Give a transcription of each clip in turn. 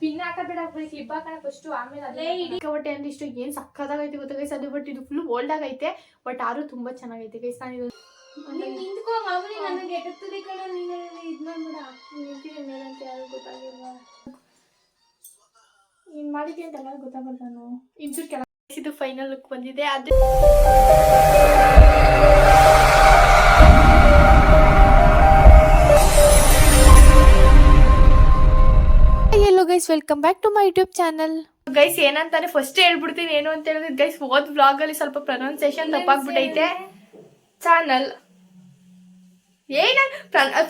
Pin ಹಾಕಬೇಡ clip ಹಾಕೋಣ first ಆಮೇಲೆ ಅದೇ ಹೊಟ್ಟೆ ಅಂದಿಷ್ಟು ಏನ್ ಸಕ್ಕದಾಗೈತೆ ಗೊತ್ತಾ ಗೈಸ್ ಅದು. ಬಟ್ ಇದು ಫುಲ್ ಓಲ್ಡ್ ಆಗೈತೆ ಬಟ್ ಆದ್ರೂ ತುಂಬಾ ಚೆನ್ನಾಗೈತೆ ಗೈಸ್. ನಾನು ಇದು ನಿಂತ್ಕೋ ಮಾಮೂಲಿ ನನಗೆ ಎಟುತ್ತದೆ ಕಣ ನೀನು ಇದು ಮಾಡ್ಬೇಡ. ನಿಂತಿದೆ ಮೇಲಂತ ಯಾರು ಗೊತ್ತಾಗಿಲ್ಲ. ನೀನ್ ಮಾಡಿದ್ದೆ ಅಂತ ಎಲ್ಲ ಗೊತ್ತಾಗಲ್ಲ. ನಾನು ಇಂಚೂರು ಕೆಳಗೆ ಇದು ಫೈನಲ್ ಲುಕ್ ಬಂದಿದೆ. ಅದು hello guys, welcome back to my YouTube channel. Guys ಏನಂತಾನೆ ಫಸ್ಟ್ ಹೇಳ್ಬಿಡ್ತೀನಿ ಏನು ಅಂತ ಹೇಳಿದ್ರೆ ಗೈಸ್ ಓದ್ ವ್ಲಾಗ್ ಅಲ್ಲಿ ಸ್ವಲ್ಪ ಪ್ರೊನೌನ್ಸಿಯೇಷನ್ ತಪ್ಪಾಗ್ಬಿಟ್ಟೈತೆ. ಚಾನಲ್ ಏನ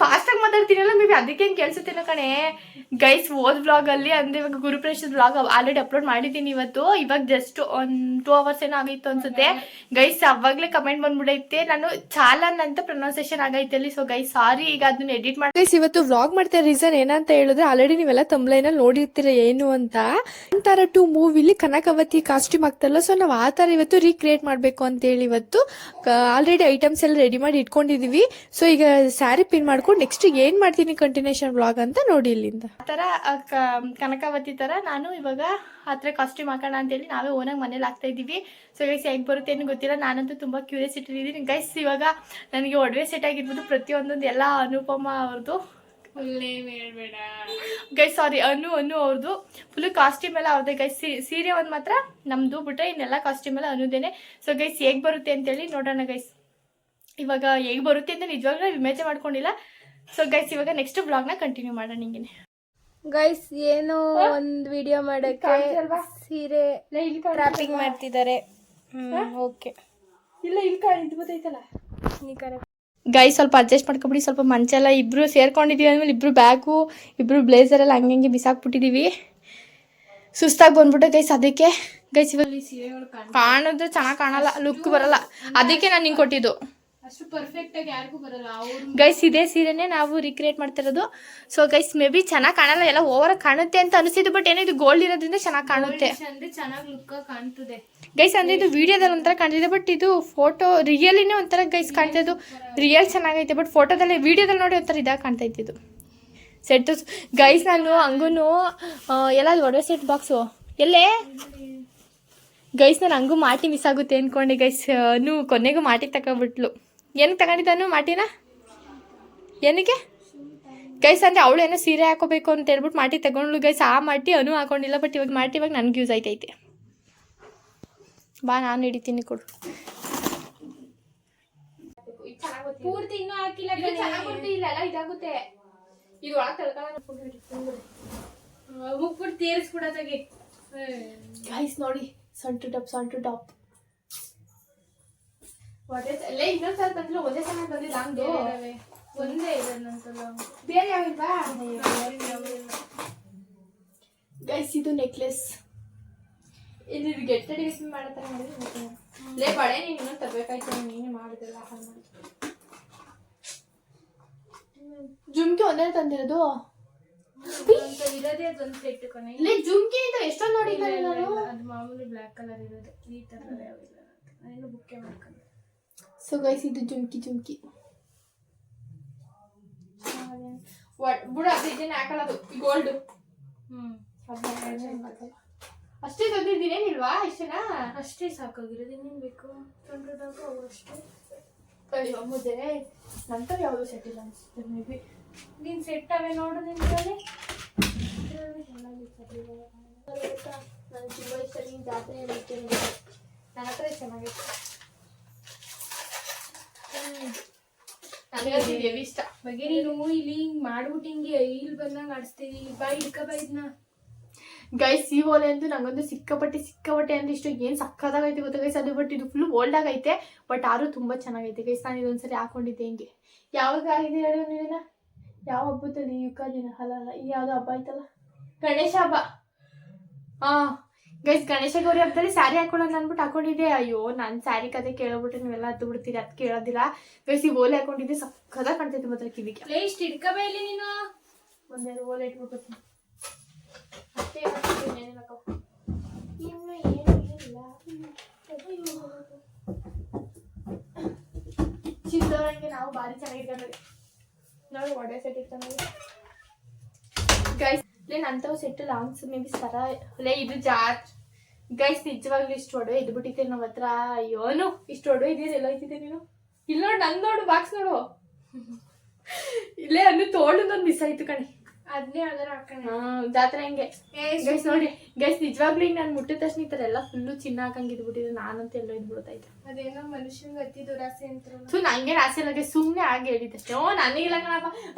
ಫಾಸ್ಟ್ ಆಗಿ ಮಾತಾಡ್ತೀನಲ್ಲ ಮೇ ಬಿ ಅದಕ್ಕೆ ಹೆಂಗೆ ಕೇಳಿಸುತ್ತೇನೋ ಕಣೆ. ಗೈಸ್ ಓದ್ ವ್ಲಾಗ್ ಅಲ್ಲಿ ಅಂದ್ರೆ ಇವಾಗ ಗುರುಪ್ರವೇಶದ ವ್ಲಾಗ್ ಆಲ್ರೆಡಿ ಅಪ್ಲೋಡ್ ಮಾಡಿದ್ದೀನಿ ಇವತ್ತು. ಇವಾಗ ಜಸ್ಟ್ ಒಂದು 2 hours ಏನೋ ಆಗಿತ್ತು ಅನ್ಸುತ್ತೆ ಗೈಸ್. ಅವಾಗಲೇ ಕಮೆಂಟ್ ಬಂದ್ಬಿಡೈತೆ ನಾನು ಚಾಲನ್ ಅಂತ ಪ್ರೊನೌನ್ಸಿಯೇಷನ್ ಆಗೈತೆ ಅಲ್ಲಿ. ಸೊ ಗೈಸ್ ಸಾರಿ, ಈಗ ಅದನ್ನ ಎಡಿಟ್ ಮಾಡಿ ಗೈಸ್ ಇವತ್ತು ವ್ಲಾಗ್ ಮಾಡ್ತಾ ರೀಸನ್ ಏನಂತ ಹೇಳಿದ್ರೆ ಆಲ್ರೆಡಿ ನೀವೆಲ್ಲ ತಮ್ಲೈನಲ್ಲಿ ನೋಡಿರ್ತೀರ ಏನು ಅಂತ. ಒಂಥರ 2 ಮೂವಿಲಿ ಕನಕವತಿ ಕಾಸ್ಟ್ಯೂಮ್ ಆಗ್ತಾರಲ್ಲ, ಸೊ ನಾವು ಆ ಥರ ಇವತ್ತು ರೀಕ್ರಿಯೇಟ್ ಮಾಡಬೇಕು ಅಂತೇಳಿ ಇವತ್ತು ಆಲ್ರೆಡಿ ಐಟಮ್ಸ್ ಎಲ್ಲ ರೆಡಿ ಮಾಡಿ ಇಟ್ಕೊಂಡಿದೀವಿ. ಸೊ ಈಗ ಸ್ಯಾರಿ ಪಿನ್ ಮಾಡ್ಕೊಂಡು ನೆಕ್ಸ್ಟ್ ಏನ್ ಮಾಡ್ತೀನಿ ಕಂಟಿನ್ಯೂಷನ್ ವ್ಲಾಗ್ ಅಂತ ನೋಡಿ. ಇಲ್ಲಿಂದ ಆ ಥರ ಕನಕಾವತಿ ಥರ ನಾನು ಇವಾಗ ಆ ಥರ ಕಾಸ್ಟ್ಯೂಮ್ ಹಾಕೋಣ ಅಂತೇಳಿ ನಾವೇ ಓನಾಗಿ ಮನೇಲಿ ಹಾಕ್ತಾ ಇದ್ದೀವಿ. ಸೊ ಗೈಸ್ ಹೇಗೆ ಬರುತ್ತೆ ಏನು ಗೊತ್ತಿಲ್ಲ. ನಾನಂತೂ ತುಂಬ ಕ್ಯೂರಿಯಾಸಿಟಿ ಇದ್ದೀನಿ ಗೈಸ್. ಇವಾಗ ನನಗೆ ಒಡವೆ ಸೆಟ್ ಆಗಿರ್ಬೋದು ಪ್ರತಿಯೊಂದೊಂದು ಎಲ್ಲ ಅನುಪಮ ಅವ್ರದ್ದು ಹೇಳ್ಬೇಡ ಗೈಸ್, ಸಾರಿ ಅನು ಅವ್ರದ್ದು ಫುಲ್ ಕಾಸ್ಟ್ಯೂಮ್ ಎಲ್ಲ ಅವ್ರದ್ದೇ ಗೈಸ್. ಸೀರೆ ಒಂದು ಮಾತ್ರ ನಮ್ಮದು ಬಿಟ್ರೆ ಇನ್ನೆಲ್ಲ ಕಾಸ್ಟ್ಯೂಮ್ ಎಲ್ಲ ಅನ್ನೋದೇನೆ. ಸೊ ಗೈಸ್ ಹೇಗೆ ಬರುತ್ತೆ ಅಂತೇಳಿ ನೋಡೋಣ ಗೈಸ್. ಇವಾಗ ಹೇಗೆ ಬರುತ್ತೆ ಅಂತ ನಿಜವಾಗ್ಲೂ ಇಮೇಜ್ ಮಾಡ್ಕೊಂಡಿಲ್ಲ. ಸೊ ಗೈಸ್ ಇವಾಗ ನೆಕ್ಸ್ಟ್ ವ್ಲಾಗ್ನ ಕಂಟಿನ್ಯೂ ಮಾಡೋಣ. ಹಿಂಗೇನೆ ಗೈಸ್ ಏನೋ ಒಂದು ವಿಡಿಯೋ ಮಾಡಕ್ಕೆ ಸೀರೆ ಟ್ರಾಪಿಂಗ್ ಮಾಡ್ತಿದ್ದಾರೆ. ಓಕೆ ಇಲ್ಲ ಇಲ್ಲಿ ಗೊತ್ತೈತಲ್ಲ ಗೈಸ್, ಸ್ವಲ್ಪ ಅಡ್ಜಸ್ಟ್ ಮಾಡ್ಕೊಬಿಡಿ. ಸ್ವಲ್ಪ ಮಂಚೆಲ್ಲ ಇಬ್ರು ಸೇರ್ಕೊಂಡಿದೀವಿ ಅಂದ್ಮೇಲೆ ಇಬ್ರು ಬ್ಯಾಗು ಇಬ್ರು ಬ್ಲೇಸರ್ ಎಲ್ಲ ಹಂಗೆ ಬಿಸಾಕ್ಬಿಟ್ಟಿದೀವಿ. ಸುಸ್ತಾಗಿ ಬಂದ್ಬಿಟ್ಟೆ ಗೈಸ್. ಅದಕ್ಕೆ ಗೈಸ್ ಇವಾಗ ಕಾಣಿದ್ರೆ ಚೆನ್ನಾಗಿ ಕಾಣಲ್ಲ, ಲುಕ್ ಬರಲ್ಲ. ಅದಕ್ಕೆ ನಾನು ನಿಂಗೆ ಕೊಟ್ಟಿದ್ದು. ಅಷ್ಟು ಪರ್ಫೆಕ್ಟ್ ಆಗಿ ಯಾರಿಗೂ ಬರಲ್ಲ. ಗೈಸ್ ಇದೇ ಸೀರೆನೇ ನಾವು ರೀಕ್ರಿಯೇಟ್ ಮಾಡ್ತಿರೋದು. ಸೊ ಗೈಸ್ ಮೇ ಬಿ ಚೆನ್ನಾಗಿ ಕಾಣಲ್ಲ, ಎಲ್ಲ ಓವರ್ ಕಾಣುತ್ತೆ ಅಂತ ಅನಿಸಿದ್ದು. ಬಟ್ ಏನೋ ಇದು ಗೋಲ್ಡ್ ಇರೋದ್ರಿಂದ ಚೆನ್ನಾಗಿ ಕಾಣುತ್ತೆ, ಚೆನ್ನಾಗಿ ಲುಕ್ ಕಾಣ್ತದೆ ಗೈಸ್. ಅಂದ್ರೆ ಇದು ವಿಡಿಯೋದಲ್ಲಿ ಒಂಥರ ಕಾಣ್ತಿದೆ, ಬಟ್ ಇದು ಫೋಟೋ ರಿಯಲಿನೇ ಒಂಥರ ಗೈಸ್ ಕಾಣ್ತಾ ಇದ್ದು. ರಿಯಲ್ ಚೆನ್ನಾಗೈತೆ, ಬಟ್ ಫೋಟೋದಲ್ಲಿ ವಿಡಿಯೋದಲ್ಲಿ ನೋಡಿ ಒಂಥರ ಇದಾಗ ಕಾಣ್ತಾ ಇತ್ತು ಸೆಟ್ ಗೈಸ್. ನಾನು ಹಂಗೂ ಎಲ್ಲ ಒಡವೆ ಸೆಟ್ ಬಾಕ್ಸು ಎಲ್ಲೇ ಗೈಸ್. ನಾನು ಹಂಗೂ ಮಾಟಿ ಮಿಸ್ ಆಗುತ್ತೆ ಅಂದ್ಕೊಂಡೆ ಗೈಸ್. ಕೊನೆಗೂ ಮಾಟಿಗೆ ತಗೊಬಿಟ್ಲು. ಏನಕ್ಕೆ ತಗೊಂಡಿದ್ದಾನು ಮಾಟಿನ? ಏನಕ್ಕೆ ಗೈಸ್ ಅಂದರೆ ಅವಳು ಏನೋ ಸೀರೆ ಹಾಕೋಬೇಕು ಅಂತ ಹೇಳ್ಬಿಟ್ಟು ಮಾಟಿ ತಗೊಂಡ್ಲು ಗೈಸ್. ಆ ಮಾಟಿ ಅನು ಹಾಕೊಂಡಿಲ್ಲ. ಬಟ್ ಇವಾಗ ಮಾಟಿ ಇವಾಗ ನನಗೆ ಯೂಸ್ ಆಯ್ತೈತೆ. ಬಾ ನಾನು ಹಿಡಿತೀನಿ ಕೊಡು. ಪೂರ್ತಿ ಇನ್ನೂ ಹಾಕಿಲ್ಲ, ಇಲ್ಲ ಇದಾಗುತ್ತೆ. ಇದು ಒಳಗೆ ಮುಗ್ಬಿಟ್ಟು ತೀರಿಸ್ಬಿಡೋದಾಗಿ ಗೈಸ್ ನೋಡಿ. ಸಣ್ಣ ಟು ಟಾಪ್ ಇನ್ನೊಂದು ಸಲ ಬಂದಿಲ್ಲ. ಒಂದೇ ಸಲ ಬಂದಿಲ್ಲ. ಹಂಗೆ ಒಂದೇ ಇದೆ ಬೇರೆ ಯಾವಿಲ್ವಾ ಗೈಸ್? ಇದು ನೆಕ್ಲೆಸ್. ಇಲ್ಲಿ ಗೆಟ್ಟಡಿ ಮಾಡತ್ತಾರೆ ಮಾಡಿದ್ರೆ ಬಳೆ. ನೀನು ಇನ್ನೊಂದು ತರಬೇಕಾಯ್ತು, ನೀನೇ ಮಾಡಿದ್ರಲ್ಲ. ಜುಮ್ಕಿ ಒಂದೇ ತಂದಿರೋದು ಇರೋದೇ ಅದೊಂದು ಸೆಟ್ ಕಣೆ. ಇಲ್ಲಿ ಜುಮ್ಕಿ ಅಂತ ಎಷ್ಟೊಂದು ನೋಡಿದ್ದಾರೆ ನಾನು. ಅದು ಮಾಮೂಲಿ ಬ್ಲ್ಯಾಕ್ ಕಲರ್ ಇರೋದು. ಈ ಥರ ಯಾವಿಲ್ಲ, ನಾನು ಬುಕ್ಕೆ ಮಾಡ್ಕೊಂಡು. ಸೊ ಗೈಸ್ ಇದು ಜುಮ್ಕಿ ಬುಡ ಇದನ್ನ ಹಾಕಲ್ಲ. ಗೋಲ್ಡ್ ಅಷ್ಟೇ ತಂದಿದ್ದೀನೇನಿಲ್ವಾ? ಇಷ್ಟೇನಾ? ಅಷ್ಟೇ ಸಾಕಾಗಿರೋದು. ಇನ್ನೇನು ಬೇಕು? ತೊಂದ್ರದಾಗ ಅಷ್ಟೇ. ಅಯ್ಯೋ ಮುದ್ದೆ ನಂತರ ಯಾವುದು ಸೆಟ್ ಇಲ್ಲ ಅನಿಸುತ್ತೆ. ಮೇ ಬಿ ನೀನು ಸೆಟ್ ಅವೇ ನೋಡು ನಿನ್ನಲ್ಲಿ. ನನಗೆ ತುಂಬ ಇಷ್ಟ. ನೀನು ಜಾತ್ರೆ ನನ್ನ ಹತ್ರ ಚೆನ್ನಾಗಿತ್ತು. ನನಗೆ ಇಷ್ಟ. ಬಗ್ಗೆ ನೀನು ಇಲ್ಲಿ ಹಿಂಗೆ ಮಾಡ್ಬಿಟ್ಟು ಹಿಂಗೆ ಇಲ್ಲಿ ಬಂದಂಗೆ ಆಡಿಸ್ತೀವಿ. ಬಾ ಇದನ್ನ ಗೈಸ್. ಈ ಓಲೆ ಅಂತೂ ನಂಗೊಂದು ಸಿಕ್ಕಾಪಟ್ಟೆ ಅಂದ್ರೆ ಇಷ್ಟು ಏನು ಸಕ್ಕದಾಗೈತೆ ಗೊತ್ತಾ ಗೈಸ್ ಅದು. ಬಟ್ ಇದು ಫುಲ್ ಓಲ್ಡ್ ಆಗೈತೆ ಬಟ್ ಆದ್ರೂ ತುಂಬ ಚೆನ್ನಾಗೈತೆ ಗೈಸ್. ನಾನು ಇದೊಂದ್ಸರಿ ಹಾಕೊಂಡಿದ್ದೆ. ಹಿಂಗೆ ಯಾವಾಗ ಆಗಿದೆ ಹೇಳೋ ನೀವೇನ? ಯಾವ ಹಬ್ಬದಲ್ಲಿ? ಯುಗಾದಿನ ಅಲ್ಲ ಈ ಯಾವುದೋ ಹಬ್ಬ ಆಯ್ತಲ್ಲ, ಗಣೇಶ ಹಬ್ಬ. ಗೈಸ್ ಗಣೇಶ ಗೌರಿ ಹಬ್ಬದಲ್ಲಿ ಸ್ಯಾರಿ ಹಾಕೊಳ್ಳೋಣ ಅಂದ್ಬಿಟ್ಟು ಹಾಕೊಂಡಿದ್ದೆ. ಅಯ್ಯೋ ನನ್ನ ಸ್ಯಾರಿ ಕತೆ ಕೇಳೋಬಿಟ್ಟು ನೀವೆಲ್ಲ ಹತ್ತು ಬಿಡ್ತೀರಿ, ಅದು ಕೇಳೋದಿಲ್ಲ ಗೈಸ್. ಈ ಓಲೆ ಹಾಕೊಂಡಿದ್ದೆ ಸಕ್ಕದಾಗಿ ಕಾಣ್ತೈತೆ ಮಾತ್ರ ಕಿವಿಗೆ. ಇಷ್ಟು ಇಟ್ಕೋಬೇಲಿ ನೀನು. ಒಂದೆರಡು ಓಲೆ ಇಟ್ಬಿಟ್ಟು ಅಷ್ಟೇ. ಇನ್ನು ಏನಿಲ್ಲ. ಚಿಕ್ಕದವರಂಗೆ ನಾವು ಭಾರಿ ಚೆನ್ನಾಗಿರ್ಕೊಂಡ್ರಿ ನೋಡಿ. ಒಡೆ ಸೆಟ್ ಇರ್ತಾನೆ ಗೈಸ್. ಇದೇನು ಅಂಥವು ಸೆಟ್ ಲಾಂಗ್ಸ್ ಮೇ ಬಿ ಸರ ಅಲ್ಲೇ ಇದು ಗೈಸ್ ನಿಜವಾಗ್ಲೂ ಇಷ್ಟು ಒಡವೆ ಇದ್ಬಿಟ್ಟಿದ್ದೆ ನಮ್ಮ ಹತ್ರ. ಅಯ್ಯೋನು ಇಷ್ಟು ಒಡವೆ ಇದೆಯಾ ಎಲ್ಲ ಐತಿದ್ದೆ ನೀನು ಇಲ್ಲಿ ನೋಡು ನಂದು ನೋಡು ಬಾಕ್ಸ್ ನೋಡು ಇಲ್ಲೇ ಅನ್ನು ತೋಳದೊಂದು ಮಿಸ್ ಆಯ್ತು ಕಣೆ. ಅದನ್ನೇ ಯಾವ್ದಾರು ಹಾಕೋಣ. ಜಾತ್ರೆ ಹಂಗೆ ಗೈಸ್ ನೋಡಿ ಗೈಸ್ ನಿಜವಾಗ್ಲೂ ಈಗ ನಾನು ಮುಟ್ಟಿದ ತಕ್ಷಣ ಈ ಥರ ಎಲ್ಲ ಫುಲ್ಲು ಚಿನ್ನ ಹಾಕಂಗೆ ಇದ್ಬಿಟ್ಟಿದೆ. ನಾನಂತ ಎಲ್ಲ ಇದ್ಬಿಡ್ತೈತೆ. ಅದೇನೋ ಮನುಷ್ಯನ್ಗೆ ಅತಿ ದುರಾಸೆ ಅಂತ. ಸೊ ನಂಗೆ ಆಸೆ ಇಲ್ಲ ಗೈಸ್, ಸುಮ್ಮನೆ ಆಗಿ ಹೇಳಿದಷ್ಟೇ. ನನಗಿಲ್ಲ ಕಣಪ್ಪ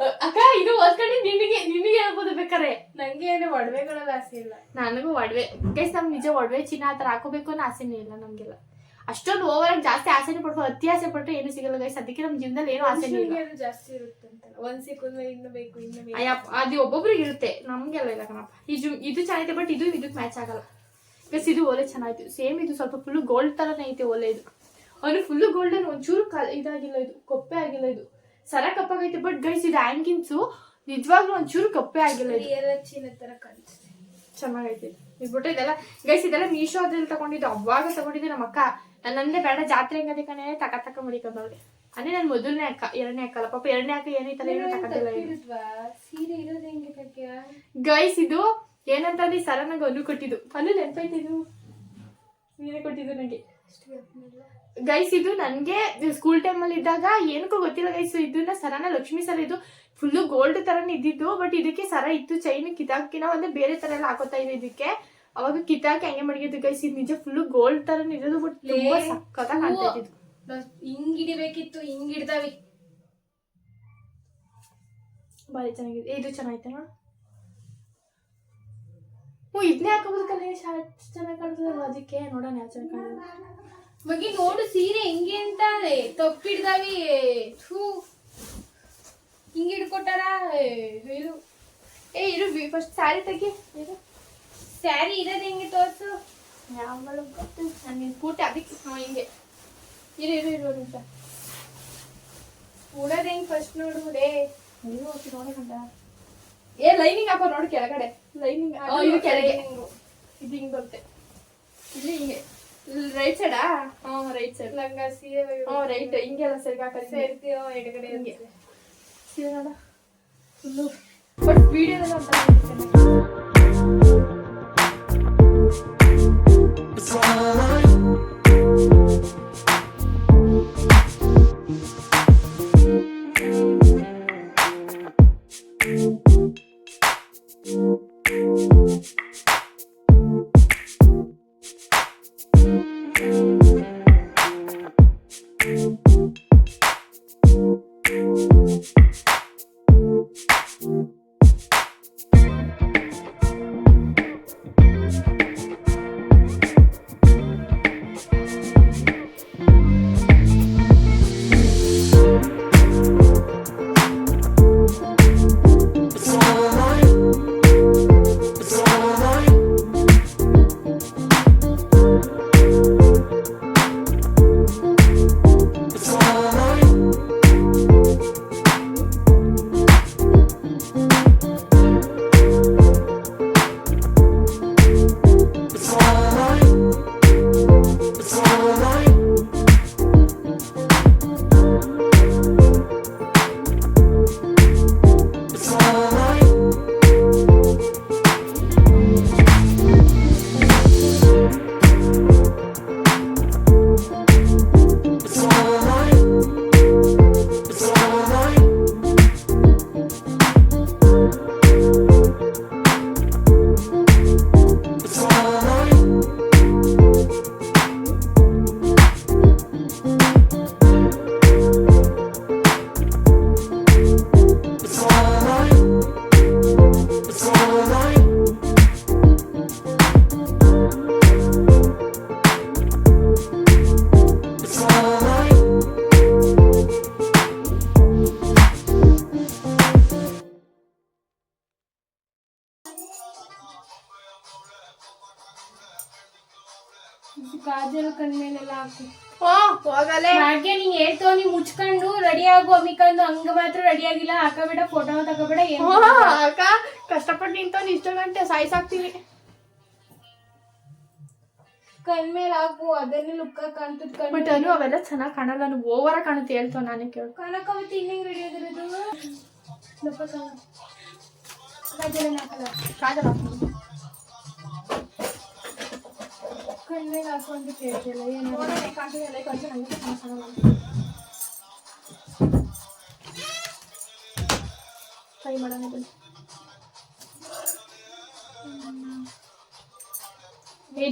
ಅಕ್ಕ, ಇದು ಓದ್ಕೊಂಡು ನಿನಗೆ ಹೇಳ್ಬೋದು ಬೇಕಾರೆ. ನಂಗೆ ಏನೋ ಒಡವೆಗಳಲ್ಲಿ ಆಸೆ ಇಲ್ಲ. ನನಗೂ ಒಡವೆ ಗೈಸ್, ನಮ್ಗೆ ನಿಜ ಒಡವೆ ಚಿನ್ನ ಆ ಥರ ಹಾಕೋಬೇಕು ಅನ್ನೋ ಆಸೆನೇ ಇಲ್ಲ ನಮಗೆಲ್ಲ. ಅಷ್ಟೊಂದು ಓವರ್ ಆಗಿ ಜಾಸ್ತಿ ಆಸೆನೇ ಪಡ್ಬೋದು, ಅತಿ ಆಸೆ ಪಟ್ಟರೆ ಏನು ಸಿಗಲ್ಲ ಗೈಸ್. ಅದಕ್ಕೆ ನಮ್ಮ ಜೀವನದಲ್ಲಿ ಏನು ಆಸೆ ಇಲ್ಲ. ಜಾಸ್ತಿ ಇರುತ್ತೆ ಅಂತ ಒಂದ್ ಸಿಕ್ಕಿದ್ರೆ ಇನ್ನು ಬೇಕು ಇನ್ನು ಬೇಕು. ಅದು ಒಬ್ಬೊಬ್ರಿಗೆ ಇರುತ್ತೆ, ನಮ್ಗೆಲ್ಲ ಇಲ್ಲ ಕಣಪ್ಪ. ಇದು ಚೆನ್ನಾಗಿದೆ, ಬಟ್ ಇದಕ್ಕೆ ಮ್ಯಾಚ್ ಆಗಲ್ಲ ಗೈಸ್. ಇದು ಓಲೆ ಚೆನ್ನಾಗಿತ್ತು, ಸೇಮ್ ಇದು ಸ್ವಲ್ಪ ಫುಲ್ಲು ಗೋಲ್ಡ್ ಥರನೇ ಐತೆ ಓಲೆ. ಇದು ಅವನು ಫುಲ್ಲು ಗೋಲ್ಡನ್, ಒಂಚೂರು ಇದಾಗಿಲ್ಲ, ಇದು ಕೊಪ್ಪೆ ಆಗಿಲ್ಲ. ಇದು ಸರ ಕಪ್ಪಾಗೈತೆ, ಬಟ್ ಗೈಸ್ ಇದು ಹ್ಯಾಂಗಿನ್ಸು ನಿಜವಾಗ್ಲೂ ಒಂಚೂರು ಕಪ್ಪೆ ಆಗಿಲ್ಲ. ಚಿನ್ನ ತರ ಕಾಣಿಸುತ್ತೆ, ಚೆನ್ನಾಗೈತೆ. ಇದ್ಬಿಟ್ಟು ಇದೆಲ್ಲ ಗೈಸ್, ಇದೆಲ್ಲ ಮೀಶೋ ಅದ್ರಲ್ಲಿ ತಗೊಂಡಿದ್ದು, ಅವಾಗ ತಗೊಂಡಿದ್ದೆ ನಮ್ಮ ಅಕ್ಕ. ನನ್ನಂದೇ ಬೇಡ ಜಾತ್ರೆ ಹೆಂಗದೆ ಕಣೆ ತಕ ಮಡಿಕೊಂಡವ್ರೆ. ಅದೇ ನಾನು ಮೊದಲನೇ ಅಕ್ಕ, ಎರಡನೇ ಅಕ್ಕ ಅಲ್ಲ ಪಾಪ. ಎರಡನೇ ಅಕ್ಕ ಏನೈತಲ್ಲ ಏನೋ ತಕತಿಲ್ಲ. ಸೀರೆ ಇರೋದು ಹೆಂಗೆ ಕಟ್ಯ ಗೈಸ್ ಇದು ಏನಂತ ಈ ಸರ ನಂಗೆ ಅನು ಕೊಟ್ಟಿದ್ದು. ಅಲ್ಲೂ ನೆನಪೈತೆ, ಇದು ನೀನೇ ಕೊಟ್ಟಿದ್ದು ನನಗೆ ಗೈಸ್. ಇದು ನನಗೆ ಸ್ಕೂಲ್ ಟೈಮಲ್ಲಿ ಇದ್ದಾಗ ಏನಕ್ಕೂ ಗೊತ್ತಿಲ್ಲ ಗೈಸ್. ಇದನ್ನ ಸರನ ಲಕ್ಷ್ಮೀ ಸರ, ಇದು ಫುಲ್ಲು ಗೋಲ್ಡ್ ಥರನೇ ಇದ್ದಿದ್ದು, ಬಟ್ ಇದಕ್ಕೆ ಸರ ಇತ್ತು ಚೈನ್ ಕಿತಾಕಿನ ಒಂದು ಬೇರೆ ಥರ ಎಲ್ಲ ಹಾಕೋತಾ ಇದೆ ಇದಕ್ಕೆ. ಅವಾಗ ಕಿತ್ತಾಕಿ ಹಂಗೆ ಮಡಗಿದ್ದು ಗೈಸ್. ಇದು ನಿಜ ಫುಲ್ಲು ಗೋಲ್ಡ್ ಥರನೇ ಇರೋದು, ಬಟ್ ತುಂಬಾ ಸಕ್ಕತ್ತಾಗಿ ಕಾಣ್ತಾ ಇದ್ದು. ಹಿಂಗಿಡಿಬೇಕಿತ್ತು, ಹಿಂಗಿಡ್ದಾವಿ. ಭಾರಿ ಚೆನ್ನಾಗಿದೆ. ಇದು ಚೆನ್ನಾಗೈತೆ ನೋಡು. ಇದನ್ನೇ ಹಾಕೋಬೋದು ಕಲೆ, ಶಾರ್ಟ್ ಚೆನ್ನಾಗಿ ಕಾಣ್ತದಲ್ಲ, ಅದಕ್ಕೆ ನೋಡೋಣ ಯಾವ ಚೆನ್ನಾಗಿ ಕಾಣೋದು. ಮಗಿ ನೋಡು ಸೀರೆ ಹೆಂಗೆ ಅಂತ ತಪ್ಪಿಡ್ದಾವಿ. ಹಿಂಗೆ ಹಿಡ್ಕೊಟ್ಟಾರ. ಇದು ಇರು ಫಸ್ಟ್ ಸ್ಯಾರಿ ತೆಗಿ. ಇದು ಸ್ಯಾರಿ ಇರೋದು ಹೆಂಗೆ ತೋರ್ಸು. ಯಾವ ಗೊತ್ತು ನಾನು ಪೂಟೆ ಅದಕ್ಕೆ ಹಿಂಗೆ ಇರು ನಿಮಿಷ. ಉಡೋದು ಹೆಂಗೆ ಫಸ್ಟ್ ನೋಡುವುದೇ. ನೋಡೋಣ. ಲೈನಿಂಗ್ ಹಾಕೋ ನೋಡು ಕೆಳಗಡೆ. ಲೈನಿಂಗ್ ಇದು ಕೆಳಗೆ, ಇದು ಹಿಂಗೆ ಬರುತ್ತೆ. ಇಲ್ಲಿ ಹಿಂಗೆ ರೈಟ್ ಸೈಡಾ? Right side. ಲಂಗ ಸೀರೆ ರೈಟ್ ಹಿಂಗೆಲ್ಲ ಸರಿಗೆ ಹಾಕೋದು. ಸೇರ್ತೀಯೋ ಎಡಗಡೆ ಹಿಂಗೆ ಸೀರೆ ನೋಡ ಫುಲ್ಲು. ಬಟ್ ವಿಡಿಯೋದೆಲ್ಲ ಅಂತ ಕಾಜಲ್ ಕಣ್ಮೇಲೆಲ್ಲ ಹಾಕು. ಹೋಗಲೇ ಹಾಗೆ ನೀನ್ ಹೇಳ್ತೋ, ನೀ ಮುಚ್ಕೊಂಡು ರೆಡಿ ಆಗು. ಅಮಿಕಂದು ಹಂಗ ಮಾತ್ರ ರೆಡಿ ಆಗಿಲ್ಲ. ಹಾಕಬೇಡ, ಫೋಟೋ ತಗೋಬೇಡ. ಅಕ್ಕ ಕಷ್ಟಪಟ್ಟು ನಿಂತವ್ನು ಇಷ್ಟು ಗಂಟೆ ಸಾಯಿಸಾಕ್ತೀನಿ. ಕಣ್ಮೇಲೆ ಹಾಕು, ಅದನ್ನೇ ಲುಕ್ಕ ಕಾಣ್ತದ. ಬಟ್ ಅನು ಅವೆಲ್ಲ ಚೆನ್ನಾಗಿ ಕಾಣಲ್ಲ, ನಾನು ಓವರ ಕಾಣುತ್ತೆ ಹೇಳ್ತಾವ. ನಾನೇ ಕೇಳು ಕನಕವತಿ ಇನ್ನೇಂಗ್ ರೆಡಿ ಆಗಿರೋದು. ಕಾಜಲ್ ಹಾಕಲ್ಲ. ಕಾಜಲ್ ಹಾಕ್ತೀನಿ. ಕಣ್ಣಿಗೆ ಹಾಕೊಂಡು ಕೇಳ್ತಿಲ್ಲ ಏನು ಕಾಜಲ್ ಎಲ್ಲ ಕಾಜಲ್ ಹಂಗೆ ಟ್ರೈ ಮಾಡೋಣ ಬನ್ನಿ.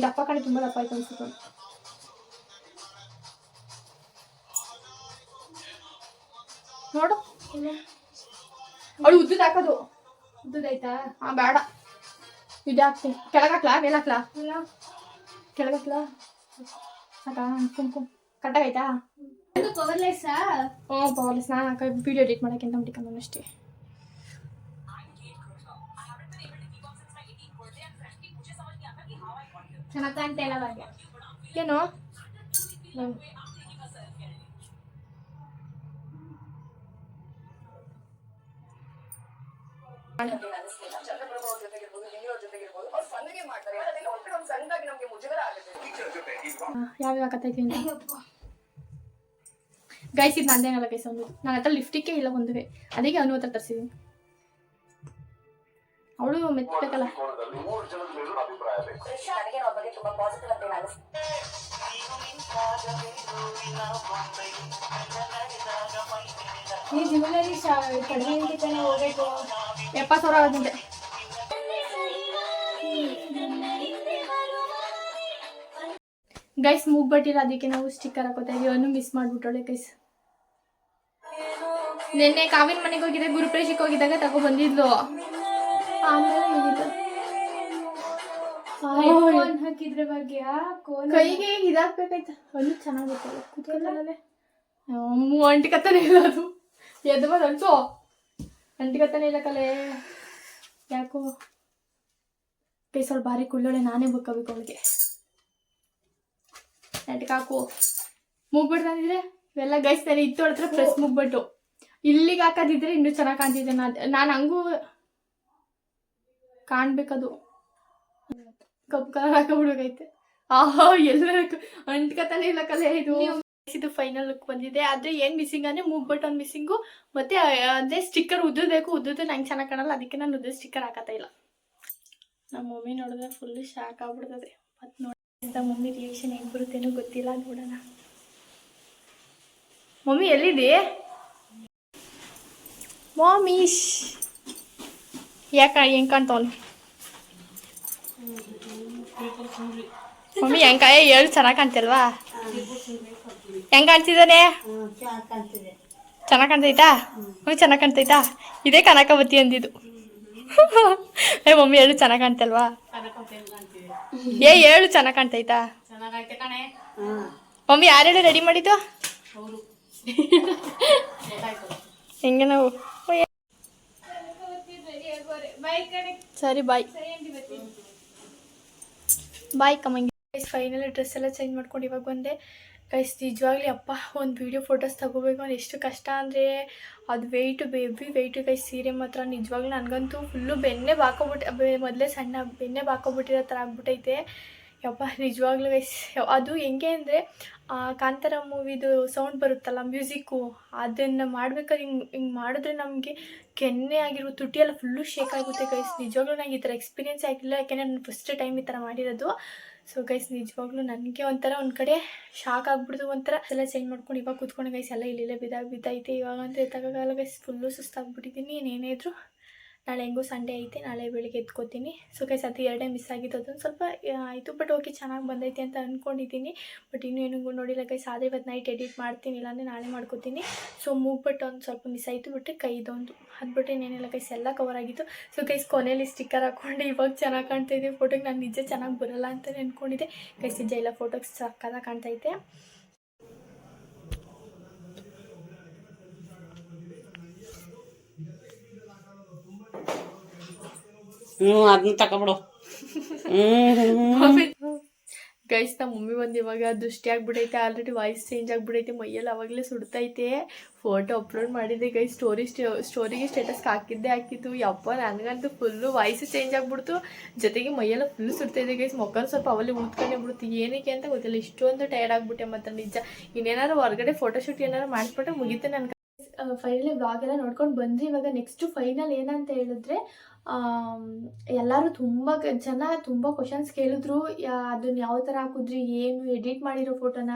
ದಪ್ಪ ಕಡೆ ತುಂಬ ದಪ್ಪ ಆಯ್ತು ಅನ್ಸುತ್ತೆ. ನೋಡು ಅವಳು ಉದ್ದದ ಹಾಕೋದು. ಉದ್ದದಾಯ್ತಾ? ಹಾಂ ಬೇಡ, ಇದು ಹಾಕ್ತೀನಿ. ಕೆಳಗೆ ಹಾಕ್ಲಾ ಮೇಲೆ ಹಾಕ್ಲಾ? ಇಲ್ಲ ಕೆಳಗೆ ಹಾಕ್ಲಾ? ಸಾಕಾ? ಕುಂಕುಮ ಕಟ್ಟಾಗೈತಾ? ಅದು ಪವರ್ಲೆಸ್ಸಾ? ಹ್ಞೂ ಪವರ್ಲೆಸ್. ನಾನು ವಿಡಿಯೋ ಎಡಿಟ್ ಮಾಡೋಕ್ಕಿಂತ ಮುಟ್ಟಿಕೊಂಡು ಅಷ್ಟೇ. ಚೆನ್ನಾಗಿ ಕಾಣ್ತಾ ಇಲ್ಲ ಅವಾಗ. ಏನು ಯಾವ್ಯಾವ ಹಾಕತ್ತೈತಿ ಅಂತ ಗೈಸ್, ಇದು ನಂದೇನಲ್ಲ ಗೈಸ್. ಒಂದು ನನ್ನ ಹತ್ರ ಲಿಫ್ಟಿಕ್ಕೆ ಇಲ್ಲ ಒಂದುವೆ, ಅದಕ್ಕೆ ಅನು ಹತ್ರ ತರಿಸಿದ್ದೀನಿ. ಅವಳು ಮೆತ್ತಬೇಕಲ್ಲ. ಈ ಜ್ಯುವೆಲರಿ ಕಡಿಮೆ ಅಂತಾನೆ ಹೋಗ್ಬೇಕು. 70,000 ಆಗುತ್ತೆ. ಗೈಸ್ ಮೂಗ್ ಬಟ್ಟಿಲ್ಲ, ಅದಕ್ಕೆ ನಾವು ಸ್ಟಿಕ್ಕರ್ ಹಾಕೋತಾ ಇದೀವಿ. ಅನ್ನು ಮಿಸ್ ಮಾಡ್ಬಿಟ್ಟಳೆ ಗೈಸ್. ನಿನ್ನೆ ಕಾವಿನ ಮನೆಗೆ ಹೋಗಿದ್ದೆ, ಗುರುಪ್ರೇಶಕ್ಕೆ ಹೋಗಿದ್ದಾಗ ತಗೊ ಬಂದಿದ್ಲು. ಆಮೇಲೆ ಕೋನ್ ಹಾಕಿದ್ರ ಬಗ್ಗೆ ಕೈಗೆ ಇದಾಕ್ಬೇಕಾಯ್ತು. ಅಲ್ಲೂ ಚೆನ್ನಾಗಿರ್ತದೆ ಕೂತ್ಕೊಳ್ಳೆ. ಅಂಟಿಕತ್ತಾನೆ ಇಲ್ಲ ಅದು. ಎದ್ದು ಬಂದು ಅನ್ಸೋ ಅಂಟಿಕತ್ತಾನೆ ಇಲ್ಲ ಕಲೆ. ಯಾಕೋ ಕೈ ಸ್ವಲ್ಪ ಭಾರಿ ಕುಳ್ಳೊಳೆ. ನಾನೇ ಬಕ್ಕಬೇಕು ಅವಳಿಗೆ. ನೆಟ್ಗೆ ಹಾಕು. ಮುಗ್ಬಿಡ್ತಂದಿದ್ರೆ ಇವೆಲ್ಲ ಗೈಸ್ ತಾನೆ ಇತ್ತು ಹತ್ರ ಪ್ರೆಸ್ ಮುಗ್ಬಿಟ್ಟು ಇಲ್ಲಿಗೆ ಹಾಕೋದಿದ್ರೆ ಇನ್ನೂ ಚೆನ್ನಾಗಿ ಕಾಣ್ತಿದ್ದೆ. ನಾನು ಹಂಗೂ ಕಾಣ್ಬೇಕದು. ಕಪ್ಪು ಕಲರ್ ಹಾಕೊಂಡ್ಬಿಡ್ಬೇಕೈತೆ. ಆಹಾ ಎಲ್ಲ ಅಂಟ್ಕತಾನೆ ಇಲ್ಲ ಕಲೆ. ಇದು ಫೈನಲ್ ಲುಕ್ ಬಂದಿದೆ. ಆದರೆ ಏನು ಮಿಸ್ಸಿಂಗ್ ಅಂದರೆ ಮೂಗ್ಬಟ್ಟು ಒಂದು ಮಿಸ್ಸಿಂಗು, ಮತ್ತು ಅದೇ ಸ್ಟಿಕ್ಕರ್ ಉದ್ದಬೇಕು. ಉದ್ದದ್ದು ನಂಗೆ ಚೆನ್ನಾಗಿ ಕಾಣಲ್ಲ, ಅದಕ್ಕೆ ನಾನು ಉದ್ದ ಸ್ಟಿಕ್ಕರ್ ಹಾಕತ್ತಾ ಇಲ್ಲ. ನಮ್ಮ ಮಮ್ಮಿ ನೋಡಿದ್ರೆ ಫುಲ್ಲು ಶಾಕ್ ಆಗ್ಬಿಡ್ತದೆ. ಮತ್ತು ನೋಡಿ ಮಮ್ಮಿ ರಿಯಾಕ್ಷನ್ ಹೆಂಗೆ ಬರುತ್ತೇನೋ ಗೊತ್ತಿಲ್ಲ, ನೋಡೋಣ. ಮಮ್ಮಿ ಎಲ್ಲಿದೆ? ಮಾಮೀಶ್ ಹೆಂಗೆ ಕಾಣ್ತಾವನು ಮಮ್ಮಿ? ಹೆಂಗೆ ಹೇಳು, ಚೆನ್ನಾಗಿ ಕಾಣ್ತಿಲ್ವಾ? ಹೆಂಗೆ ಕಾಣ್ತಿದ್ದಾನೆ? ಚೆನ್ನಾಗಿ ಕಾಣ್ತೈತಾ? ಚೆನ್ನಾಗಿ ಕಾಣ್ತೈತಾ? ಇದೇ ಕನಕವತಿ ಅಂದಿದ್ದು. ಮಮ್ಮಿ ಹೇಳು, ಚೆನ್ನಾಗಿ ಕಾಣ್ತಲ್ವಾ? ಹೇಳು, ಚೆನ್ನಾಗಿ ಕಾಣ್ತೈತಾ? ಮಮ್ಮಿ ಯಾರು ರೆಡಿ ಮಾಡಿದ್ದು? ಹೆಂಗೆ ನಾವು ಸರಿ ಬಾಯ್ ಬಾಯ್ ಕಮ್ಮಂಗೆ. ಫೈನಲಿ ಡ್ರೆಸ್ ಎಲ್ಲ ಚೇಂಜ್ ಮಾಡ್ಕೊಂಡು ಇವಾಗ ಬಂದೆ ಗೈಸ್. ನಿಜವಾಗ್ಲಿ ಅಪ್ಪ ಒಂದು ವೀಡಿಯೋ ಫೋಟೋಸ್ ತಗೋಬೇಕು ಅಂದ್ರೆ ಎಷ್ಟು ಕಷ್ಟ ಅಂದರೆ ಅದು ವೆಯ್ಟು ಹೆವಿ ವೆಯ್ಟು ಗೈಸ್. ಸೀರೆ ಮಾತ್ರ ನಿಜವಾಗ್ಲೂ ನನಗಂತೂ ಫುಲ್ಲು ಬೆನ್ನೆ ಬಾಕೋಬಿಟ್ಟು ಮೊದಲೇ ಸಣ್ಣ ಬೆನ್ನೆ ಬಾಕೋಬಿಟ್ಟಿರೋ ಥರ ಆಗ್ಬಿಟ್ಟೈತೆ ಯಪ್ಪ. ನಿಜವಾಗ್ಲೂ ಗೈಸ್ ಅದು ಹೆಂಗೆ ಅಂದರೆ ಕಾಂತಾರ ಮೂವಿದು ಸೌಂಡ್ ಬರುತ್ತಲ್ಲ ಮ್ಯೂಸಿಕ್ಕು, ಅದನ್ನು ಮಾಡ್ಬೇಕಾದ್ರೆ ಹಿಂಗೆ ಮಾಡಿದ್ರೆ ನಮಗೆ ಕೆನ್ನೆ ಆಗಿರೋ ತುಟಿಯೆಲ್ಲ ಫುಲ್ಲು ಶೇಕ್ ಆಗುತ್ತೆ ಗೈಸ್. ನಿಜವಾಗ್ಲೂ ನಂಗೆ ಈ ಥರ ಎಕ್ಸ್ಪೀರಿಯೆನ್ಸ್ ಆಗಿಲ್ಲ, ಯಾಕೆಂದರೆ ನಾನು ಫಸ್ಟ್ ಟೈಮ್ ಈ ಥರ ಮಾಡಿರೋದು. ಸೊ ಗೈಸ್ ನಿಜವಾಗ್ಲೂ ನನಗೆ ಒಂಥರ ಒಂದು ಕಡೆ ಶಾಕ್ ಆಗ್ಬಿಡ್ತು. ಒಂಥರ ಎಲ್ಲ ಚೇಂಜ್ ಮಾಡ್ಕೊಂಡು ಇವಾಗ ಕೂತ್ಕೊಂಡು ಗೈಸ್ ಎಲ್ಲ ಇಲ್ಲಿಲ್ಲೇ ಬಿದ್ದೈತೆ. ಇವಾಗಂತೂ ಎತ್ತಕ್ಕಾಗಲ್ಲ ಗೈಸ್, ಫುಲ್ಲು ಸುಸ್ತಾಗ್ಬಿಟ್ಟಿದ್ದೀನಿ. ಏನೇನಿದ್ರು ನಾಳೆ ಹೆಂಗೂ ಸಂಡೇ ಐತೆ, ನಾಳೆ ಬೆಳಿಗ್ಗೆ ಎತ್ಕೋತೀನಿ. ಸೊ ಗೈಸ್ ಅದು ಎರಡೇ ಮಿಸ್ ಆಗಿತ್ತು, ಅದೊಂದು ಸ್ವಲ್ಪ ಆಯಿತು. ಬಟ್ ಓಕೆ ಚೆನ್ನಾಗಿ ಬಂದೈತೆ ಅಂತ ಅಂದ್ಕೊಂಡಿದ್ದೀನಿ. ಬಟ್ ಇನ್ನೂ ಏನೂ ನೋಡಿಲ್ಲ ಗೈಸ್. ಆದರೆ ಇವತ್ತು ನೈಟ್ ಎಡಿಟ್ ಮಾಡ್ತೀನಿ, ಇಲ್ಲಾಂದರೆ ನಾಳೆ ಮಾಡ್ಕೋತೀನಿ. ಸೊ ಮೂಗ್ಬಿಟ್ಟು ಒಂದು ಸ್ವಲ್ಪ ಮಿಸ್ ಆಯಿತು, ಬಿಟ್ಟರೆ ಕೈದೊಂದು ಅದು ಬಿಟ್ಟರೆ ಏನೇನಿಲ್ಲ ಗೈಸ್, ಎಲ್ಲ ಕವರ್ ಆಗಿತ್ತು. ಸೊ ಗೈಸ್ ಕೊನೆಯಲ್ಲಿ ಸ್ಟಿಕ್ಕರ್ ಹಾಕ್ಕೊಂಡು ಇವಾಗ ಚೆನ್ನಾಗಿ ಕಾಣ್ತಾಯಿದೆ ಫೋಟೋಗೆ. ನಾನು ನಿಜ ಚೆನ್ನಾಗಿ ಬರೋಲ್ಲ ಅಂತಲೇ ಅಂದ್ಕೊಂಡಿದ್ದೆ ಗೈಸ್. ನಿಜ ಇಲ್ಲ, ಫೋಟೋಗೆ ಸಕ್ಕತ್ತಾಗಿ ಕಾಣ್ತೈತೆ. ಅದನ್ನ ತಗೊಬಿಡು. ಗೈಸ್ ನಮ್ಮ ಮಮ್ಮಿ ಬಂದು ಇವಾಗ ದೃಷ್ಟಿ ಆಗ್ಬಿಟ್ಟೈತೆ. ಆಲ್ರೆಡಿ ವಾಯ್ಸ್ ಚೇಂಜ್ ಆಗಿಬಿಟ್ಟೈತೆ, ಮೈಯಲ್ಲಿ ಅವಾಗಲೇ ಸುಡ್ತೈತೆ. ಫೋಟೋ ಅಪ್ಲೋಡ್ ಮಾಡಿದ್ದೆ ಗೈಸ್, ಸ್ಟೋರಿಗೆ ಸ್ಟೇಟಸ್ಗೆ ಹಾಕಿದ್ದು. ಯಪ್ಪ ನನಗಂತೂ ಫುಲ್ಲು ವಾಯ್ಸು ಚೇಂಜ್ ಆಗಿಬಿಡ್ತು, ಜೊತೆಗೆ ಮೈಯೆಲ್ಲ ಫುಲ್ಲು ಸುಡ್ತಾಯಿದೆ ಗೈಸ್. ಮೊಕ್ಕಲು ಸ್ವಲ್ಪ ಅವಲ್ಲಿ ಉಳ್ಕೊಂಡೇ ಬಿಡ್ತು, ಏನಕ್ಕೆ ಅಂತ ಗೊತ್ತಿಲ್ಲ. ಇಷ್ಟೊಂದು ಟಯರ್ಡ್ ಆಗಿಬಿಟ್ಟೆ ಮಾತ್ರ ನಿಜ. ಇನ್ನೇನಾದ್ರು ಹೊರಗಡೆ ಫೋಟೋಶೂಟ್ ಏನಾದ್ರು ಮಾಡಿಸ್ಬಿಟ್ರೆ ಮುಗೀತು. ನನಗೆ ಫೈನಲಿ ವ್ಲಾಗ್ ಎಲ್ಲ ನೋಡ್ಕೊಂಡು ಬಂದ್ರಿ. ಇವಾಗ ನೆಕ್ಸ್ಟ್ ಫೈನಲ್ ಏನಂತ ಹೇಳಿದ್ರೆ ಎಲ್ಲರೂ ತುಂಬ ಜನ ತುಂಬ ಕ್ವಶನ್ಸ್ ಕೇಳಿದ್ರು, ಅದನ್ನು ಯಾವ ಥರ ಹಾಕಿದ್ರಿ, ಏನು ಎಡಿಟ್ ಮಾಡಿರೋ ಫೋಟೋನ,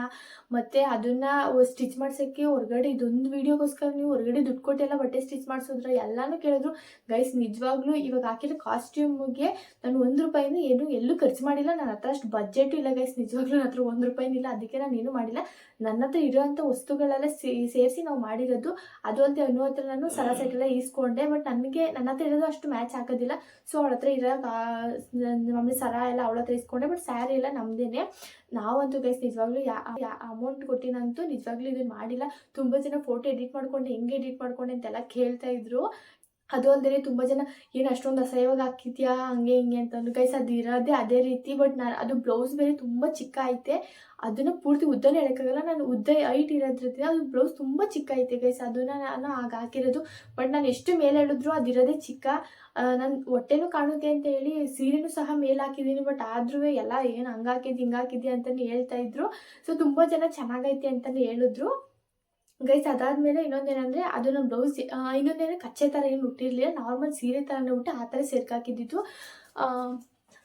ಮತ್ತು ಅದನ್ನು ಸ್ಟಿಚ್ ಮಾಡ್ಸೋಕ್ಕೆ ಹೊರಗಡೆ ಇದೊಂದು ವೀಡಿಯೋಗೋಸ್ಕರ ನೀವು ಹೊರಗಡೆ ದುಡ್ಡು ಕೊಟ್ಟೆಲ್ಲ ಬಟ್ಟೆ ಸ್ಟಿಚ್ ಮಾಡಿಸಿದ್ರ ಎಲ್ಲನೂ ಕೇಳಿದ್ರು. ಗೈಸ್ ನಿಜವಾಗ್ಲೂ ಇವಾಗ ಹಾಕಿರೋ ಕಾಸ್ಟ್ಯೂಮ್ಗೆ ನಾನು 1 ರೂಪಾಯಿನೂ ಏನು ಎಲ್ಲೂ ಖರ್ಚು ಮಾಡಿಲ್ಲ. ನನ್ನ ಹತ್ರ ಅಷ್ಟು ಬಜೆಟು ಇಲ್ಲ ಗೈಸ್, ನಿಜವಾಗ್ಲೂ ನನ್ನ ಹತ್ರ 1 ರೂಪಾಯಿನೂ ಇಲ್ಲ. ಅದಕ್ಕೆ ನಾನು ಏನೂ ಮಾಡಿಲ್ಲ. ನನ್ನ ಹತ್ರ ಇರೋವಂಥ ವಸ್ತುಗಳೆಲ್ಲ ಸೇರಿಸಿ ನಾವು ಮಾಡಿರೋದು. ಅದು ಅಂತ ಅನ್ನೋ ಹತ್ರ ನಾನು ಸರ ಸೆಟ್ಟೆಲ್ಲ ಈಸ್ಕೊಂಡೆ. ಬಟ್ ನನ್ನ ಹತ್ರ ಇರೋದು ಅಷ್ಟು ಮ್ಯಾಚ್ ಆಗೋದಿಲ್ಲ. ಸೊ ಅವಳ ಹತ್ರ ಇರೋ ಮಾಮೂಲಿ ಸರ ಎಲ್ಲ ಅವಳ ಹತ್ರ ಇಸ್ಕೊಂಡೆ. ಬಟ್ ಸ್ಯಾರಿ ಎಲ್ಲ ನಮ್ಮದೇನೆ. ನಾವಂತೂ ಗೈಸ್ ನಿಜವಾಗ್ಲೂ ಅಮೌಂಟ್ ಕೊಟ್ಟಿನಂತೂ ನಿಜವಾಗ್ಲೂ ಇದನ್ನು ಮಾಡಿಲ್ಲ. ತುಂಬ ಜನ ಫೋಟೋ ಎಡಿಟ್ ಮಾಡ್ಕೊಂಡೆ, ಹೆಂಗೆ ಎಡಿಟ್ ಮಾಡ್ಕೊಂಡೆ ಅಂತೆಲ್ಲ ಕೇಳ್ತಾ ಇದ್ರು. ಅದು ಅಲ್ಲದೆ ತುಂಬ ಜನ ಏನು ಅಷ್ಟೊಂದು ಅಸಹ್ಯವಾಗಿ ಹಾಕಿದ್ಯಾ ಹಂಗೆ ಹಿಂಗೆ ಅಂತಂದು. ಗೈಸ್ ಅದು ಇರೋದೇ ಅದೇ ರೀತಿ. ಬಟ್ ನಾನು ಅದು ಬ್ಲೌಸ್ ಬೇರೆ ತುಂಬ ಚಿಕ್ಕ ಐತೆ. ಅದನ್ನು ಪೂರ್ತಿ ಉದ್ದನೇ ಹೇಳೋಕ್ಕಾಗಲ್ಲ. ನಾನು ಉದ್ದ ಹೈಟ್ ಇರೋದ್ರಿಂದ ಅದು ಬ್ಲೌಸ್ ತುಂಬ ಚಿಕ್ಕ ಐತೆ ಗೈಸ್. ಅದನ್ನು ನಾನು ಆಗ ಹಾಕಿರೋದು. ಬಟ್ ನಾನು ಎಷ್ಟು ಮೇಲೆ ಹೇಳಿದ್ರು ಅದಿರೋದೇ ಚಿಕ್ಕ. ನಾನು ಹೊಟ್ಟೆನೂ ಕಾಣುತ್ತೆ ಅಂತ ಹೇಳಿ ಸೀರೆನೂ ಸಹ ಮೇಲೆ ಹಾಕಿದ್ದೀನಿ. ಬಟ್ ಆದ್ರೂ ಎಲ್ಲ ಏನು ಹಂಗಾಕಿದ್ದು ಹಿಂಗಾಕಿದ್ಯಾ ಅಂತಲೇ ಹೇಳ್ತಾ ಇದ್ರು. ಸೊ ತುಂಬ ಜನ ಚೆನ್ನಾಗೈತೆ ಅಂತಲೇ ಹೇಳಿದ್ರು ಗೈಸ್. ಅದಾದಮೇಲೆ ಇನ್ನೊಂದೇನೆಂದರೆ ಅದನ್ನು ಬ್ಲೌಸ್ ಇನ್ನೊಂದೇನು ಕಚ್ಚೆ ಥರ ಏನು ಹುಟ್ಟಿರಲಿಲ್ಲ, ನಾರ್ಮಲ್ ಸೀರೆ ಥರನೇ ಹುಟ್ಟು ಆ ಥರ ಸೇರ್ಕಾಕಿದ್ದಿತ್ತು.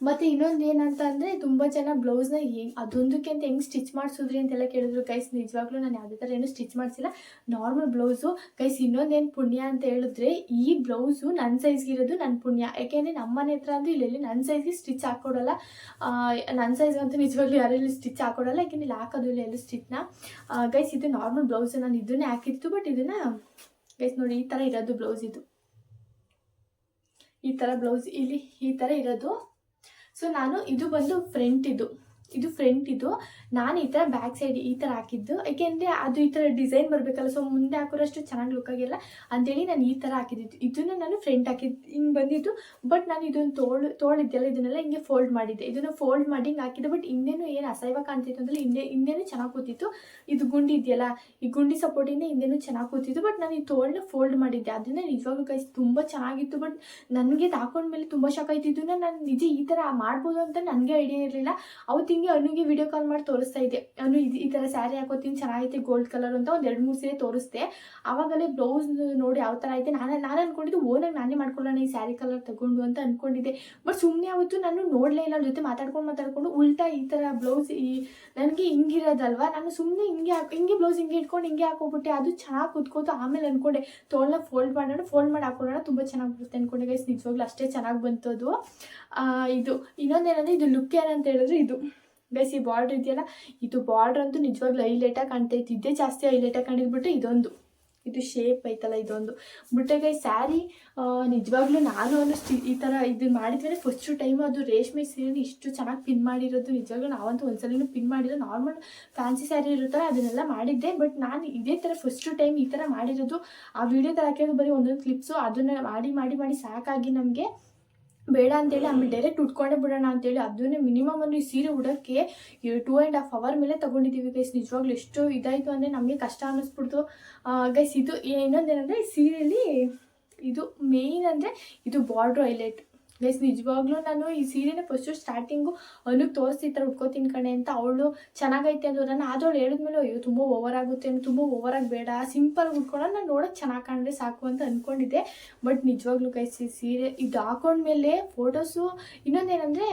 ಮತ್ತು ಇನ್ನೊಂದು ಏನಂತ ಅಂದರೆ ತುಂಬ ಜನ ಬ್ಲೌಸ್ನ ಅದೊಂದಕ್ಕೆ ಅಂತ ಹೆಂಗೆ ಸ್ಟಿಚ್ ಮಾಡಿಸಿದ್ರಿ ಅಂತೆಲ್ಲ ಕೇಳಿದ್ರು ಗೈಸ್. ನಿಜವಾಗ್ಲೂ ನಾನು ಯಾವುದೇ ಥರ ಏನೂ ಸ್ಟಿಚ್ ಮಾಡಿಸಿಲ್ಲ, ನಾರ್ಮಲ್ ಬ್ಲೌಸು ಗೈಸ್. ಇನ್ನೊಂದೇನು ಪುಣ್ಯ ಅಂತ ಹೇಳಿದ್ರೆ ಈ ಬ್ಲೌಸು ನನ್ನ ಸೈಜ್ಗೆ ಇರೋದು ನನ್ನ ಪುಣ್ಯ. ಯಾಕೆಂದರೆ ನಮ್ಮ ಮನೆ ಹತ್ರ ಅಂದರೆ ಇಲ್ಲಿ ನನ್ನ ಸೈಜ್ಗೆ ಸ್ಟಿಚ್ ಹಾಕ್ಕೊಡೋಲ್ಲ. ನನ್ನ ಸೈಜ್ಗಂತೂ ನಿಜವಾಗ್ಲೂ ಯಾರೆಲ್ಲೂ ಸ್ಟಿಚ್ ಹಾಕ್ಕೊಡಲ್ಲ, ಯಾಕೆಂದರೆ ಇಲ್ಲಿ ಹಾಕೋದಿಲ್ಲ ಎಲ್ಲೂ ಸ್ಟಿಚ್ನ ಗೈಸ್. ಇದು ನಾರ್ಮಲ್ ಬ್ಲೌಸು, ನಾನು ಇದನ್ನೇ ಹಾಕಿತ್ತು. ಬಟ್ ಇದನ್ನು ಗೈಸ್ ನೋಡಿ ಈ ಥರ ಇರೋದು ಬ್ಲೌಸ್. ಈ ಥರ ಬ್ಲೌಸ್ ಇಲ್ಲಿ ಈ ಥರ ಇರೋದು. ಸೊ ನಾನು ಇದು ಬಂದು ಫ್ರಂಟ್ ಇದು ನಾನು ಈ ಥರ ಬ್ಯಾಕ್ ಸೈಡ್ ಈ ಥರ ಹಾಕಿದ್ದು. ಏಕೆಂದರೆ ಅದು ಈ ಥರ ಡಿಸೈನ್ ಬರಬೇಕಲ್ಲ. ಸೊ ಮುಂದೆ ಹಾಕೋರಷ್ಟು ಚೆನ್ನಾಗಿ ಲುಕ್ ಆಗಿಲ್ಲ ಅಂತೇಳಿ ನಾನು ಈ ಥರ ಹಾಕಿದ್ದು. ಇದನ್ನು ನಾನು ಫ್ರಂಟ್ ಹಾಕಿದ್ದು ಹಿಂಗೆ ಬಂದಿದ್ದು. ಬಟ್ ನಾನು ಇದನ್ನು ತೋಳಿದ್ದೆಲ್ಲ ಇದನ್ನೆಲ್ಲ ಹಿಂಗೆ ಫೋಲ್ಡ್ ಮಾಡಿದ್ದೆ. ಇದನ್ನು ಫೋಲ್ಡ್ ಮಾಡಿ ಹಿಂಗೆ ಹಾಕಿದ್ದೆ. ಬಟ್ ಹಿಂದೆನೂ ಏನು ಅಸಹ್ಯವಾಗಿ ಕಾಣ್ತಿತ್ತು ಅಂದರೆ ಹಿಂದೆನೂ ಚೆನ್ನಾಗಿ ಕೂತಿತ್ತು. ಇದು ಗುಂಡಿ ಇದೆಯಲ್ಲ, ಈ ಗುಂಡಿ ಸಪೋರ್ಟಿಂದ ಹಿಂದೆನೂ ಚೆನ್ನಾಗಿ ಕೂತಿತ್ತು. ಬಟ್ ನಾನು ಈ ತೋಳನ್ನ ಫೋಲ್ಡ್ ಮಾಡಿದ್ದೆ. ಅದನ್ನ ನಿಜವಾಗ್ಲೂ ಗೈಸ್ ತುಂಬ ಚೆನ್ನಾಗಿತ್ತು. ಬಟ್ ನನಗೆ ಹಾಕೊಂಡ್ಮೇಲೆ ತುಂಬ ಶಾಕ್ ಆಯ್ತು. ಇದನ್ನು ನಾನು ನಿಜ ಈ ಥರ ಮಾಡ್ಬೋದು ಅಂತ ನನಗೆ ಐಡಿಯಾ ಇರಲಿಲ್ಲ. ಅವತ್ತು ಹಿಂಗೆ ಅನುಗೆ ವಿಡಿಯೋ ಕಾಲ್ ಮಾಡಿ ತೋರಿಸ್ತಾ ಇದ್ದೆ. ಅನು ಈ ಥರ ಸ್ಯಾರಿ ಹಾಕೋತೀನಿ ಚೆನ್ನಾಗೈತೆ ಗೋಲ್ಡ್ ಕಲರ್ ಅಂತ ಒಂದು 2-3 ಸೀರೆ ತೋರಿಸ್ದೆ. ಆವಾಗಲೇ ಬ್ಲೌಸ್ ನೋಡಿ ಯಾವ ಥರ ಐತೆ ನಾನು ಅಂದ್ಕೊಂಡಿದ್ದು ಓನಾಗಿ ನಾನೇ ಮಾಡ್ಕೊಳ್ಳೋಣ ಈ ಸ್ಯಾರಿ ಕಲರ್ ತಗೊಂಡು ಅಂತ ಅಂದ್ಕೊಂಡಿದ್ದೆ. ಬಟ್ ಸುಮ್ಮನೆ ಅವತ್ತು ನಾನು ನೋಡಲೇ ಇಲ್ಲ. ಅವ್ರ ಜೊತೆ ಮಾತಾಡ್ಕೊಂಡು ಉಲ್ಟಾ ಈ ಥರ ಬ್ಲೌಸ್ ನನಗೆ ಹಿಂಗಿರೋದಲ್ವ, ನಾನು ಸುಮ್ಮನೆ ಹಿಂಗೆ ಬ್ಲೌಸ್ ಹಿಂಗೆ ಇಟ್ಕೊಂಡು ಹಿಂಗೆ ಹಾಕೋಬಿಟ್ಟೆ. ಅದು ಚೆನ್ನಾಗಿ ಕೂತ್ಕೋತು. ಆಮೇಲೆ ಅಂದ್ಕೊಂಡೆ ತೋಳನ್ನ ಫೋಲ್ಡ್ ಮಾಡಿ ಹಾಕೊಳ್ಳೋಣ, ತುಂಬ ಚೆನ್ನಾಗಿ ಬರುತ್ತೆ ಅಂದ್ಕೊಂಡೆ ಗೈಸ್. ನಿಜವಾಗ್ಲೂ ಅಷ್ಟೇ ಚೆನ್ನಾಗಿ ಬಂತು ಅದು. ಇದು ಇನ್ನೊಂದೇನಂದರೆ ಇದು ಲುಕ್ ಏನಂತ ಹೇಳಿದ್ರೆ ಇದು ಗೈಸ್ ಈ ಬಾರ್ಡ್ರ್ ಇದೆಯಲ್ಲ, ಇದು ಬಾರ್ಡ್ರ್ ಅಂತೂ ನಿಜವಾಗ್ಲೂ ಹೈಲೈಟಾಗಿ ಕಾಣ್ತೈತೆ. ಇದೇ ಜಾಸ್ತಿ ಹೈಲೈಟಾಗಿ ಕಾಣಿದ್ಬಿಟ್ಟು ಇದು ಶೇಪ್ ಐತಲ್ಲ ಇದೊಂದು ಬಿಟ್ಟೆ ಗೈಸ್. ಸ್ಯಾರಿ ನಿಜವಾಗ್ಲೂ ನಾನು ಒಂದು ಈ ಥರ ಇದು ಮಾಡಿದ್ಮೇಲೆ ಫಸ್ಟ್ ಟೈಮ್ ಅದು ರೇಷ್ಮೆ ಸೀರೆನ ಇಷ್ಟು ಚೆನ್ನಾಗಿ ಪಿನ್ ಮಾಡಿರೋದು. ನಿಜವಾಗ್ಲೂ ನಾವಂತೂ ಒಂದ್ಸಲೂ ಪಿನ್ ಮಾಡಿಲ್ಲ. ನಾರ್ಮಲ್ ಫ್ಯಾನ್ಸಿ ಸ್ಯಾರಿ ಇರುತ್ತಲ್ಲ ಅದನ್ನೆಲ್ಲ ಮಾಡಿದ್ದೆ. ಬಟ್ ನಾನು ಇದೇ ಥರ ಫಸ್ಟ್ ಟೈಮ್ ಈ ಥರ ಮಾಡಿರೋದು. ಆ ವಿಡಿಯೋದಲ್ಲಿ ಹಾಕಿರೋದು ಬರೀ ಒಂದೊಂದು ಕ್ಲಿಪ್ಸು. ಅದನ್ನು ಮಾಡಿ ಸಾಕಾಗಿ ನಮಗೆ ಬೇಡ ಅಂತೇಳಿ ಆಮೇಲೆ ಡೈರೆಕ್ಟ್ ಉಟ್ಕೊಂಡೇ ಬಿಡೋಣ ಅಂತೇಳಿ ಅದನ್ನೇ ಮಿನಿಮಮ್ ಒಂದು ಈ ಸೀರೆ ಉಡೋಕ್ಕೆ 2.5 hour ಮೇಲೆ ತೊಗೊಂಡಿದ್ದೀವಿ ಗೈಸ್. ನಿಜವಾಗ್ಲೂ ಎಷ್ಟು ಇದಾಯಿತು ಅಂದರೆ ನಮಗೆ ಕಷ್ಟ ಅನ್ನಿಸ್ಬಿಡ್ತು ಗೈಸ್. ಇದು ಇನ್ನೊಂದೇನೆಂದರೆ ಈ ಸೀರೆಯಲ್ಲಿ ಇದು ಮೇಯ್ನ್ ಅಂದರೆ ಇದು ಬಾರ್ಡ್ರ್ ಹೈಲೈಟ್ ಗೈಸ್. ನಿಜವಾಗ್ಲೂ ನಾನು ಈ ಸೀರೆನ ಫಸ್ಟು ಸ್ಟಾರ್ಟಿಂಗು ಅನುಗೆ ತೋರಿಸಿ ಈ ಥರ ಉಟ್ಕೋತೀನಿ ಕಣೆ ಅಂತ ಅವಳು ಚೆನ್ನಾಗೈತೆ ಅಂದು. ನಾನು ಆದವಳು ಹೇಳಿದ್ಮೇಲೆ ಅಯ್ಯೋ ತುಂಬ ಓವರ್ ಆಗುತ್ತೆ, ತುಂಬ ಓವರಾಗಿ ಬೇಡ, ಸಿಂಪಲ್ ಉಟ್ಕೊಳ್ಳೋಣ, ನಾನು ನೋಡೋಕ್ಕೆ ಚೆನ್ನಾಗಿ ಕಾಣಿದ್ರೆ ಸಾಕು ಅಂತ ಅಂದ್ಕೊಂಡಿದ್ದೆ. ಬಟ್ ನಿಜವಾಗ್ಲೂ ಗೈಸ್ ಈ ಸೀರೆ ಇದು ಹಾಕೊಂಡ್ಮೇಲೆ ಫೋಟೋಸು ಇನ್ನೊಂದೇನೆಂದರೆ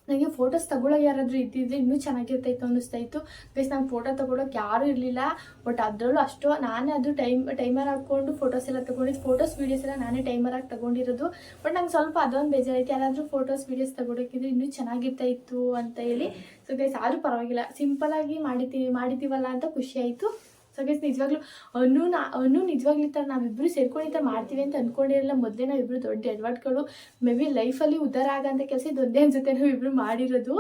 ನನಗೆ ಫೋಟೋಸ್ ತಗೊಳ್ಳೋಕೆ ಯಾರಾದರೂ ಇದ್ದಿದ್ರೆ ಇನ್ನೂ ಚೆನ್ನಾಗಿರ್ತಾಯಿತ್ತು ಅನ್ನಿಸ್ತಾಯಿತ್ತು ಗೈಸ್. ನಂಗೆ ಫೋಟೋ ತೊಗೊಳೋಕೆ ಯಾರೂ ಇರಲಿಲ್ಲ. ಬಟ್ ಅದರಲ್ಲೂ ಅಷ್ಟು ನಾನೇ ಅದು ಟೈಮರ್ ಹಾಕ್ಕೊಂಡು ಫೋಟೋಸ್ ಎಲ್ಲ ತೊಗೊಂಡಿದ್ದು. ಫೋಟೋಸ್ ವೀಡಿಯೋಸ್ ಎಲ್ಲ ನಾನೇ ಟೈಮರ್ ಹಾಕಿ ತೊಗೊಂಡಿರೋದು. ಬಟ್ ನಂಗೆ ಸ್ವಲ್ಪ ಅದೊಂದು ಬೇಜಾರೈತೆ, ಯಾರಾದರೂ ಫೋಟೋಸ್ ವೀಡಿಯೋಸ್ ತೊಗೊಳೋಕ್ಕಿದ್ರೆ ಇನ್ನೂ ಚೆನ್ನಾಗಿರ್ತಾಯಿತ್ತು ಅಂತ ಹೇಳಿ. ಸೊ ಗೈಸ್ ಆದರೂ ಪರವಾಗಿಲ್ಲ, ಸಿಂಪಲಾಗಿ ಮಾಡಿದ್ದೀವಲ್ಲ ಅಂತ ಖುಷಿ ಆಯಿತು. ಸೊ ಗೈಸ್ ನಿಜವಾಗ್ಲೂ ಅನು ನಿಜವಾಗ್ಲೂ ಈ ಥರ ನಾವಿಬ್ಬರು ಸೇರ್ಕೊಂಡು ಈ ಥರ ಮಾಡ್ತೀವಿ ಅಂತ ಅಂದ್ಕೊಂಡಿರಲ್ಲ. ಮೊದಲೇ ನಾವಿಬ್ಬರು ದೊಡ್ಡ ಎಡ್ವರ್ಟ್ಗಳು. ಮೇ ಬಿ ಲೈಫಲ್ಲಿ ಉದ್ಧಾರ ಆಗೋಂಥ ಕೆಲಸ ಇದೊಂದೇ ಅನ್ಸುತ್ತೆ ನಾವಿಬ್ಬರು ಮಾಡಿರೋದು.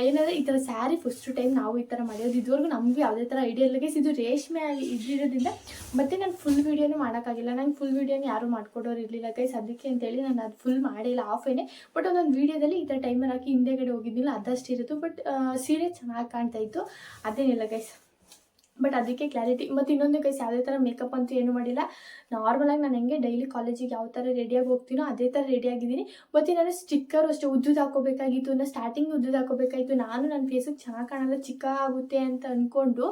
ಏನಂದರೆ ಈ ಥರ ಸ್ಯಾರಿ ಫಸ್ಟ್ ಟೈಮ್ ನಾವು ಈ ಥರ ಮಾಡಿರೋದು. ಇದುವರೆಗೂ ನಮಗೂ ಯಾವುದೇ ಥರ ಐಡಿಯಾ ಇಲ್ಲ ಗೈಸ್. ಇದು ರೇಷ್ಮೆ ಇದ್ದಿರೋದ್ರಿಂದ ಮತ್ತು ನಾನು ಫುಲ್ ವೀಡಿಯೋನೂ ಮಾಡೋಕ್ಕಾಗಿಲ್ಲ. ನಂಗೆ ಫುಲ್ ವೀಡಿಯೋನ ಯಾರೂ ಮಾಡ್ಕೊಡೋರು ಇರಲಿಲ್ಲ ಗೈಸ್. ಅದಕ್ಕೆ ಅಂತೇಳಿ ನಾನು ಅದು ಫುಲ್ ಮಾಡಿಲ್ಲ, ಆಫೇನೆ. ಬಟ್ ಒಂದೊಂದು ವೀಡಿಯೋದಲ್ಲಿ ಈ ಥರ ಟೈಮರ್ ಹಾಕಿ ಹಿಂದೆಗಡೆ ಹೋಗಿದ್ದಿಲ್ಲ, ಅದಷ್ಟು ಇರೋದು. ಬಟ್ ಸೀರೆ ಚೆನ್ನಾಗಿ ಕಾಣ್ತಾಯಿತ್ತು, ಅದೇನಿಲ್ಲ ಗೈಸ್. ಬಟ್ ಅದಕ್ಕೆ ಕ್ಲಾರಿಟಿ. ಮತ್ತು ಇನ್ನೊಂದು ಗೈಸ್ ಯಾವುದೇ ಥರ ಮೇಕಪ್ ಅಂತೂ ಏನೂ ಮಾಡಿಲ್ಲ. ನಾರ್ಮಲಾಗಿ ನಾನು ಹೆಂಗೆ ಡೈಲಿ ಕಾಲೇಜಿಗೆ ಯಾವ ಥರ ರೆಡಿಯಾಗಿ ಹೋಗ್ತೀನೋ ಅದೇ ಥರ ರೆಡಿಯಾಗಿದ್ದೀನಿ. ಮತ್ತು ನಾನು ಸ್ಟಿಕ್ಕರು ಅಷ್ಟೇ ಉದ್ದುದು ಹಾಕೋಬೇಕಾಗಿತ್ತು. ನಾನು ಸ್ಟಾರ್ಟಿಂಗ್ ಉದ್ದುದು ಹಾಕೋಬೇಕಾಯಿತು. ನಾನು ನನ್ನ ಫೇಸಿಗೆ ಚೆನ್ನಾಗಿ ಕಾಣಲ್ಲ, ಚಿಕ್ಕ ಆಗುತ್ತೆ ಅಂತ ಅಂದ್ಕೊಂಡು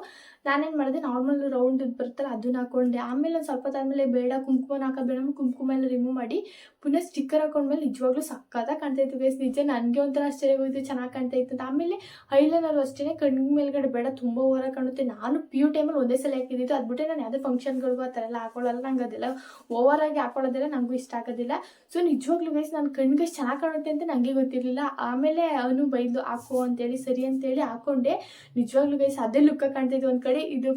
ನಾನೇನು ಮಾಡಿದೆ, ನಾರ್ಮಲ್ ರೌಂಡ್ ಬರುತ್ತಲ್ಲ ಅದನ್ನ ಹಾಕೊಂಡೆ. ಆಮೇಲೆ ಒಂದು ಸ್ವಲ್ಪ ಆದಮೇಲೆ ಬೇಡ ಕುಂಕುಮನ ಹಾಕೋದು ಬೇಡ, ಕುಂಕುಮ ಎಲ್ಲ ರಿಮೂವ್ ಮಾಡಿ ಪುನಃ ಸ್ಟಿಕ್ಕರ್ ಹಾಕೊಂಡ್ಮೇಲೆ ನಿಜವಾಗ್ಲೂ ಸಕ್ಕತ್ತಾಗಿ ಕಾಣ್ತಾ ಇತ್ತು ಗೈಸ್. ನಿಜ ನನಗೆ ಒಂಥರ ಆಶ್ಚರ್ಯ ಹೋಯಿತು, ಚೆನ್ನಾಗಿ ಕಾಣ್ತಾ ಇತ್ತು ಅಂತ. ಆಮೇಲೆ ಐಲೈನರು ಅಷ್ಟೇ ಕಣ್ಣು ಮೇಲ್ಗಡೆ ಬೇಡ, ತುಂಬ ಓವರಾಗಿ ಕಾಣುತ್ತೆ. ನಾನು PU ಟೈಮಲ್ಲಿ ಒಂದೇ ಸಲ ಹಾಕಿದ್ದು, ಅದು ಬಿಟ್ಟರೆ ನಾನು ಯಾವುದೇ ಫಂಕ್ಷನ್ಗಳಿಗೂ ಆ ಥರ ಎಲ್ಲ ಹಾಕೊಳ್ಳಲ್ಲ. ನಂಗೆ ಅದೆಲ್ಲ ಓವರಾಗಿ ಹಾಕೊಳ್ಳೋದೆಲ್ಲ ನನಗೂ ಇಷ್ಟ ಆಗೋದಿಲ್ಲ. ಸೊ ನಿಜವಾಗ್ಲೂ ಗೈಸ್ ನನ್ನ ಕಣ್ಣಿಗೆ ಎಷ್ಟು ಚೆನ್ನಾಗಿ ಕಾಣುತ್ತೆ ಅಂತ ನನಗೆ ಗೊತ್ತಿರಲಿಲ್ಲ. ಆಮೇಲೆ ಅವನು ಬೈದು ಹಾಕೋ ಅಂತೇಳಿ ಸರಿ ಅಂತೇಳಿ ಹಾಕೊಂಡೆ. ನಿಜವಾಗ್ಲೂ ಗೈಸ್ ಅದೇ ಲುಕ್ಕಾಗಿ ಕಾಣ್ತಾಯಿತ್ತು. ಒಂದು ಕಡೆ ಇದು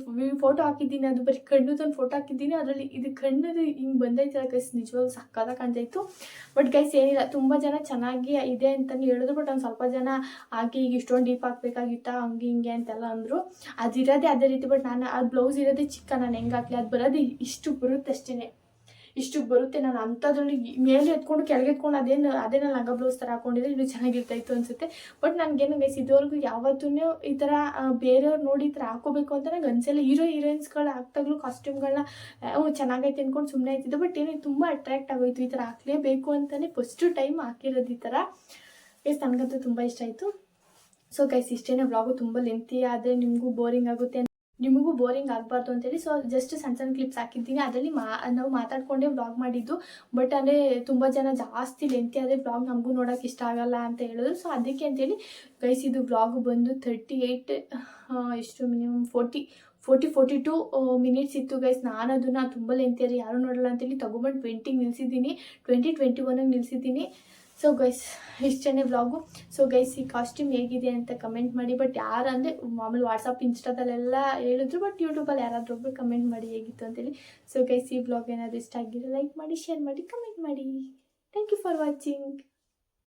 ಫೋಟೋ ಹಾಕಿದ್ದೀನಿ, ಅದು ಬರೀ ಕಣ್ಣುದೊಂದು ಫೋಟೋ ಹಾಕಿದ್ದೀನಿ, ಅದರಲ್ಲಿ ಇದು ಕಣ್ಣುದು ಹಿಂಗೆ ಬಂದೈತಲ್ಲ ಗೈಸ್, ನಿಜವಾಗ್ಲೂ ಸಕ್ಕತ್ತಾಗಿ ಕಾಣ್ತಾಯಿತ್ತು. ಬಟ್ ಗೈಸ್ ಏನಿಲ್ಲ, ತುಂಬ ಜನ ಚೆನ್ನಾಗಿ ಇದೆ ಅಂತಲೇ ಹೇಳಿದ್ರು. ಬಟ್ ಒಂದು ಸ್ವಲ್ಪ ಜನ ಹಾಕಿ ಈಗ ಇಷ್ಟೊಂದು ಡೀಪ್ ಹಾಕ್ಬೇಕಾಗಿತ್ತಾ ಹಂಗೆ ಹಿಂಗೆ ಅಂತೆಲ್ಲ ಅಂದರು. ಅದಿರೋದೇ ಅದೇ ರೀತಿ. ಬಟ್ ನಾನು ಅದು ಬ್ಲೌಸ್ ಇರೋದೇ ಚಿಕ್ಕ, ನಾನು ಹೆಂಗೆ ಹಾಕಲಿ, ಅದು ಬರೋದು ಇಷ್ಟು ಬರುತ್ತೆ ಅಷ್ಟೇ, ಇಷ್ಟು ಬರುತ್ತೆ. ನಾನು ಅಂಥದ್ರಲ್ಲಿ ಮೇಲೆ ಎತ್ಕೊಂಡು ಕೆಳಗೆ ಎತ್ಕೊಂಡು ಅದೇ ನಾನು ಲಂಗ ಬ್ಲೌಸ್ ಥರ ಹಾಕೊಂಡಿದ್ರೆ ಇದು ಚೆನ್ನಾಗಿರ್ತಾಯಿತ್ತು ಅನಿಸುತ್ತೆ. ಬಟ್ ನನಗೇನು ಗೈಸ್ ಇದುವರೆಗೂ ಯಾವತ್ತೂ ಈ ಥರ ಬೇರೆಯವ್ರು ನೋಡಿ ಈ ಥರ ಹಾಕೋಬೇಕು ಅಂತ ನಂಗೆ ಅನ್ಸಲ್ಲ. ಹೀರೋಯಿನ್ಸ್ಗಳು ಹಾಕ್ದಾಗಲೂ ಕಾಸ್ಟ್ಯೂಮ್ಗಳನ್ನ ಚೆನ್ನಾಗೈತೆ ಅಂದ್ಕೊಂಡು ಸುಮ್ಮನೆ ಆಯ್ತಿದ್ದೆ. ಬಟ್ ಏನೋ ತುಂಬ ಅಟ್ರ್ಯಾಕ್ಟ್ ಆಗೋಯ್ತು, ಈ ಥರ ಹಾಕಲೇಬೇಕು ಅಂತಲೇ ಫಸ್ಟು ಟೈಮ್ ಹಾಕಿರೋದು ಈ ಥರ. ಗೈಸ್ ನನಗಂತೂ ತುಂಬ ಇಷ್ಟ ಆಯಿತು. ಸೊ ಗೈಸ್ ಇಷ್ಟೇ ವ್ಲಾಗು, ತುಂಬ ಲೆಂತಿ ಆದರೆ ನಿಮಗೂ ಬೋರಿಂಗ್ ಆಗುತ್ತೆ, ನಿಮಗೂ ಬೋರಿಂಗ್ ಆಗಬಾರ್ದು ಅಂತೇಳಿ ಸೊ ಜಸ್ಟ್ ಸಣ್ಣ ಸಣ್ಣ ಕ್ಲಿಪ್ಸ್ ಹಾಕಿದ್ದೀನಿ. ಅದರಲ್ಲಿ ನಾವು ಮಾತಾಡ್ಕೊಂಡೇ ವ್ಲಾಗ್ ಮಾಡಿದ್ದು. ಬಟ್ ಅಂದರೆ ತುಂಬ ಜನ ಜಾಸ್ತಿ ಲೆಂತಿ ಆದರೆ ವ್ಲಾಗ್ ನಮಗೂ ನೋಡೋಕೆ ಇಷ್ಟ ಆಗಲ್ಲ ಅಂತ ಹೇಳಿದ್ರು. ಸೊ ಅದಕ್ಕೆ ಅಂತೇಳಿ ಗೈಸ್ ಇದು ವ್ಲಾಗು ಬಂದು 38 ಎಷ್ಟು ಮಿನಿಮಮ್ 42 ಮಿನಿಟ್ಸ್ ಇತ್ತು ಗೈಸ್. ನಾನು ಅದನ್ನು ತುಂಬ ಲೆಂತಿಯಾದ್ರೆ ಯಾರೂ ನೋಡಲ್ಲ ಅಂತೇಳಿ ತೊಗೊಬಂದು 20ಗೆ ನಿಲ್ಲಿಸಿದ್ದೀನಿ, 20-21ಗೆ ನಿಲ್ಲಿಸಿದ್ದೀನಿ. ಸೊ ಗೈಸ್ ಇಷ್ಟೇ ವ್ಲಾಗು. ಸೊ ಗೈಸ್ ಈ ಕಾಸ್ಟ್ಯೂಮ್ ಹೇಗಿದೆ ಅಂತ ಕಮೆಂಟ್ ಮಾಡಿ. ಬಟ್ ಯಾರು ಅಂದರೆ ಮಾಮೂಲಿ ವಾಟ್ಸಪ್ ಇನ್ಸ್ಟಾದಲ್ಲೆಲ್ಲ ಹೇಳಿದ್ರು, ಬಟ್ ಯೂಟ್ಯೂಬಲ್ಲಿ ಯಾರಾದರೂ ಒಬ್ಬರು ಕಮೆಂಟ್ ಮಾಡಿ ಹೇಗಿತ್ತು ಅಂತೇಳಿ. ಸೊ ಗೈಸ್ ಈ ವ್ಲಾಗ್ ಏನಾದರೂ ಇಷ್ಟ ಆಗಿರೋ ಲೈಕ್ ಮಾಡಿ, ಶೇರ್ ಮಾಡಿ, ಕಮೆಂಟ್ ಮಾಡಿ. Thank you for watching.